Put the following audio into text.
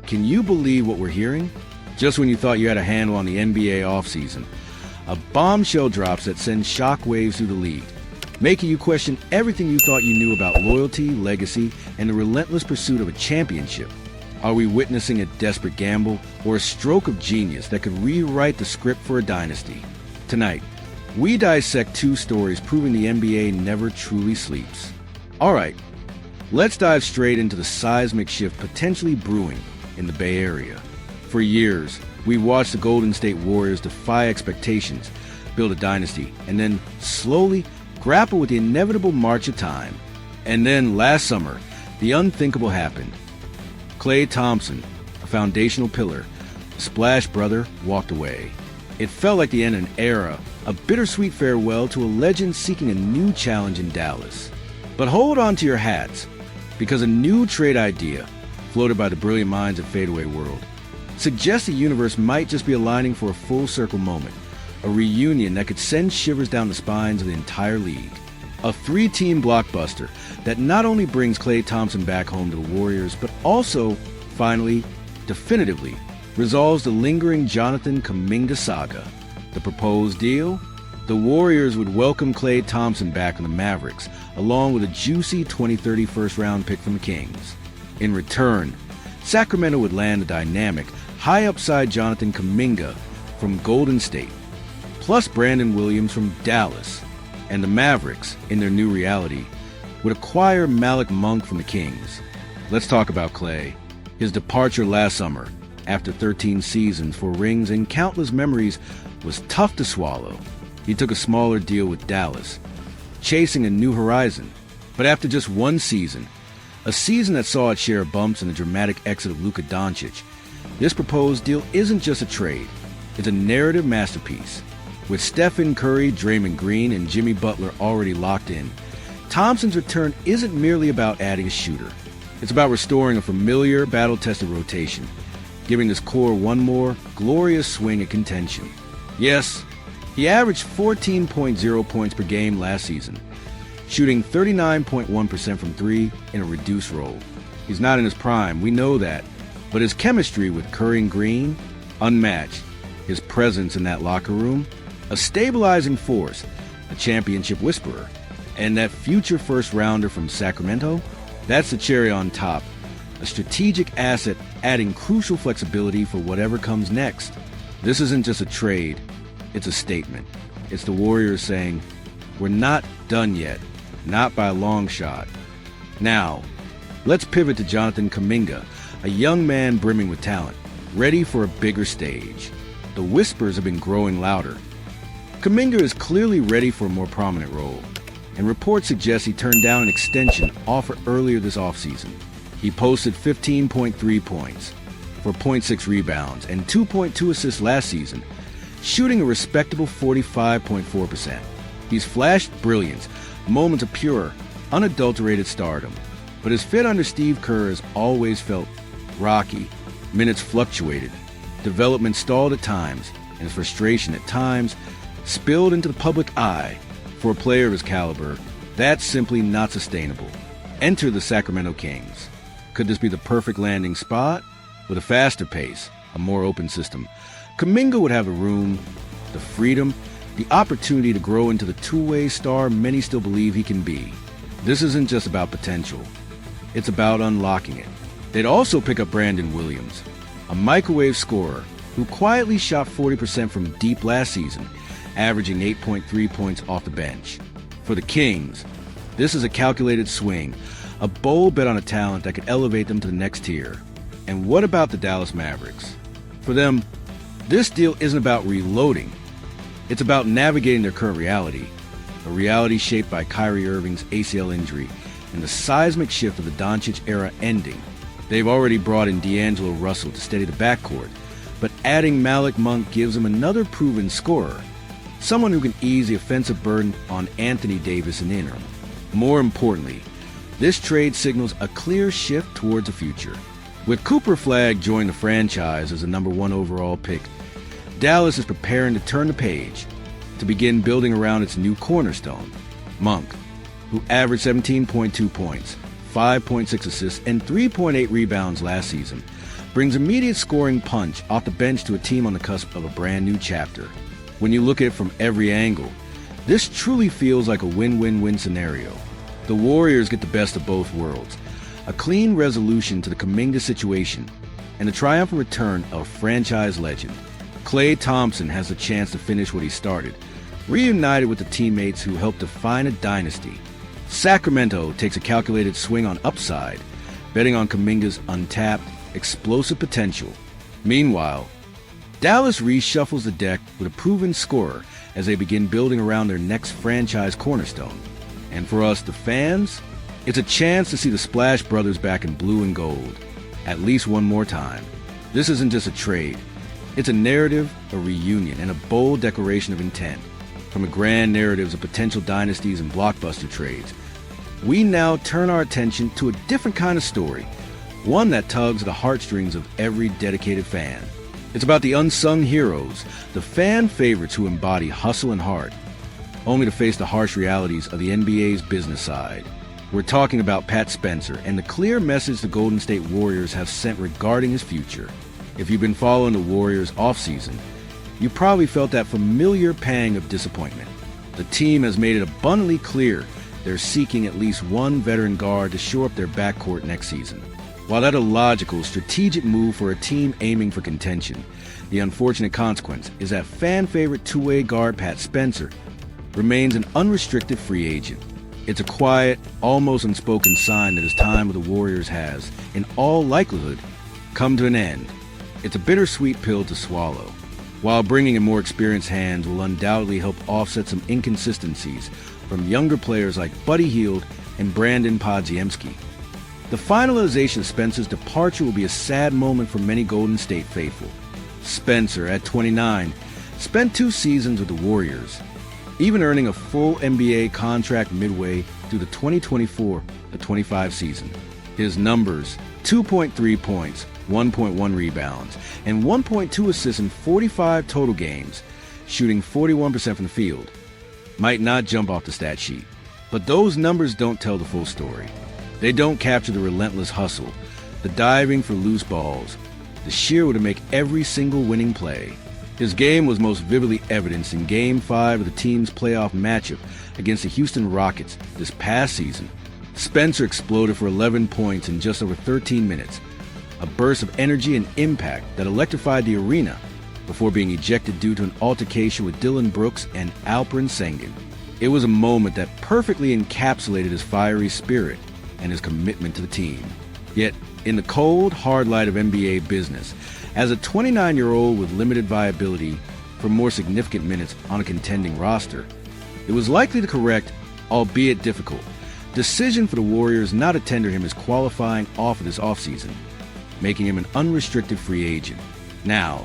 Can you believe what we're hearing? Just when you thought you had a handle on the NBA offseason, a bombshell drops that sends shockwaves through the league, making you question everything you thought you knew about loyalty, legacy, and the relentless pursuit of a championship. Are we witnessing a desperate gamble or a stroke of genius that could rewrite the script for a dynasty? Tonight, we dissect two stories proving the NBA never truly sleeps. All right, let's dive straight into the seismic shift potentially brewing in the Bay Area. For years, we watched the Golden State Warriors defy expectations, build a dynasty, and then slowly grapple with the inevitable march of time. And then last summer, the unthinkable happened. Klay Thompson, a foundational pillar, the Splash brother, walked away. It felt like the end of an era, a bittersweet farewell to a legend seeking a new challenge in Dallas. But hold on to your hats, because a new trade idea, floated by the brilliant minds of Fadeaway World, suggests the universe might just be aligning for a full circle moment, a reunion that could send shivers down the spines of the entire league. A three-team blockbuster that not only brings Klay Thompson back home to the Warriors, but also, finally, definitively, resolves the lingering Jonathan Kuminga saga. The proposed deal? The Warriors would welcome Klay Thompson back from the Mavericks, along with a juicy 2030 first-round pick from the Kings. In return, Sacramento would land a dynamic, high-upside Jonathan Kuminga from Golden State, plus Brandon Williams from Dallas. And the Mavericks, in their new reality, would acquire Malik Monk from the Kings. Let's talk about Klay. His departure last summer, after 13 seasons, 4 rings, and countless memories, was tough to swallow. He took a smaller deal with Dallas, chasing a new horizon. But after just one season, a season that saw its share of bumps and the dramatic exit of Luka Doncic, this proposed deal isn't just a trade, it's a narrative masterpiece. With Stephen Curry, Draymond Green, and Jimmy Butler already locked in, Thompson's return isn't merely about adding a shooter. It's about restoring a familiar, battle-tested rotation, giving this core one more glorious swing at contention. Yes, he averaged 14.0 points per game last season, shooting 39.1% from three in a reduced role. He's not in his prime, we know that, but his chemistry with Curry and Green, unmatched. His presence in that locker room, a stabilizing force, a championship whisperer, and that future first-rounder from Sacramento, that's the cherry on top, a strategic asset adding crucial flexibility for whatever comes next. This isn't just a trade, it's a statement. It's the Warriors saying, we're not done yet, not by a long shot. Now, let's pivot to Jonathan Kuminga, a young man brimming with talent, ready for a bigger stage. The whispers have been growing louder. Kuminga is clearly ready for a more prominent role, and reports suggest he turned down an extension offered earlier this offseason. He posted 15.3 points, 4.6 rebounds, and 2.2 assists last season, shooting a respectable 45.4%. He's flashed brilliance, moments of pure, unadulterated stardom, but his fit under Steve Kerr has always felt rocky. Minutes fluctuated, development stalled at times, and his frustration at times spilled into the public eye. For a player of his caliber, that's simply not sustainable. Enter the Sacramento Kings. Could this be the perfect landing spot? With a faster pace, a more open system, Kuminga would have the room, the freedom, the opportunity to grow into the two-way star many still believe he can be. This isn't just about potential. It's about unlocking it. They'd also pick up Brandon Williams, a microwave scorer who quietly shot 40% from deep last season, averaging 8.3 points off the bench. For the Kings, this is a calculated swing, a bold bet on a talent that could elevate them to the next tier. And what about the Dallas Mavericks? For them, this deal isn't about reloading. It's about navigating their current reality, a reality shaped by Kyrie Irving's ACL injury and the seismic shift of the Doncic era ending. They've already brought in D'Angelo Russell to steady the backcourt, but adding Malik Monk gives them another proven scorer, someone who can ease the offensive burden on Anthony Davis in the interim. More importantly, this trade signals a clear shift towards the future. With Cooper Flagg joining the franchise as the #1 overall pick, Dallas is preparing to turn the page, to begin building around its new cornerstone, Monk, who averaged 17.2 points, 5.6 assists, and 3.8 rebounds last season, brings immediate scoring punch off the bench to a team on the cusp of a brand new chapter. When you look at it from every angle, this truly feels like a win-win-win scenario. The Warriors get the best of both worlds, a clean resolution to the Kuminga situation, and the triumphant return of a franchise legend. Klay Thompson has the chance to finish what he started, reunited with the teammates who helped define a dynasty. Sacramento takes a calculated swing on upside, betting on Kuminga's untapped, explosive potential. Meanwhile, Dallas reshuffles the deck with a proven scorer as they begin building around their next franchise cornerstone. And for us, the fans, it's a chance to see the Splash Brothers back in blue and gold, at least one more time. This isn't just a trade. It's a narrative, a reunion, and a bold declaration of intent. From the grand narratives of potential dynasties and blockbuster trades, we now turn our attention to a different kind of story, one that tugs at the heartstrings of every dedicated fan. It's about the unsung heroes, the fan favorites who embody hustle and heart, only to face the harsh realities of the NBA's business side. We're talking about Pat Spencer and the clear message the Golden State Warriors have sent regarding his future. If you've been following the Warriors offseason, you probably felt that familiar pang of disappointment. The team has made it abundantly clear they're seeking at least one veteran guard to shore up their backcourt next season. While that's a logical, strategic move for a team aiming for contention, the unfortunate consequence is that fan-favorite two-way guard Pat Spencer remains an unrestricted free agent. It's a quiet, almost unspoken sign that his time with the Warriors has, in all likelihood, come to an end. It's a bittersweet pill to swallow. While bringing in more experienced hands will undoubtedly help offset some inconsistencies from younger players like Buddy Hield and Brandon Podziemski. The finalization of Spencer's departure will be a sad moment for many Golden State faithful. Spencer, at 29, spent 2 seasons with the Warriors, even earning a full NBA contract midway through the 2024-25 season. His numbers: 2.3 points, 1.1 rebounds, and 1.2 assists in 45 total games, shooting 41% from the field. Might not jump off the stat sheet, but those numbers don't tell the full story. They don't capture the relentless hustle, the diving for loose balls, the sheer will to make every single winning play. His game was most vividly evidenced in Game 5 of the team's playoff matchup against the Houston Rockets this past season. Spencer exploded for 11 points in just over 13 minutes, a burst of energy and impact that electrified the arena before being ejected due to an altercation with Dylan Brooks and Alperen Sengun. It was a moment that perfectly encapsulated his fiery spirit and his commitment to the team. Yet, in the cold, hard light of NBA business, as a 29-year-old with limited viability for more significant minutes on a contending roster, it was likely the correct, albeit difficult, decision for the Warriors not to tender him his qualifying offer this offseason, making him an unrestricted free agent. Now,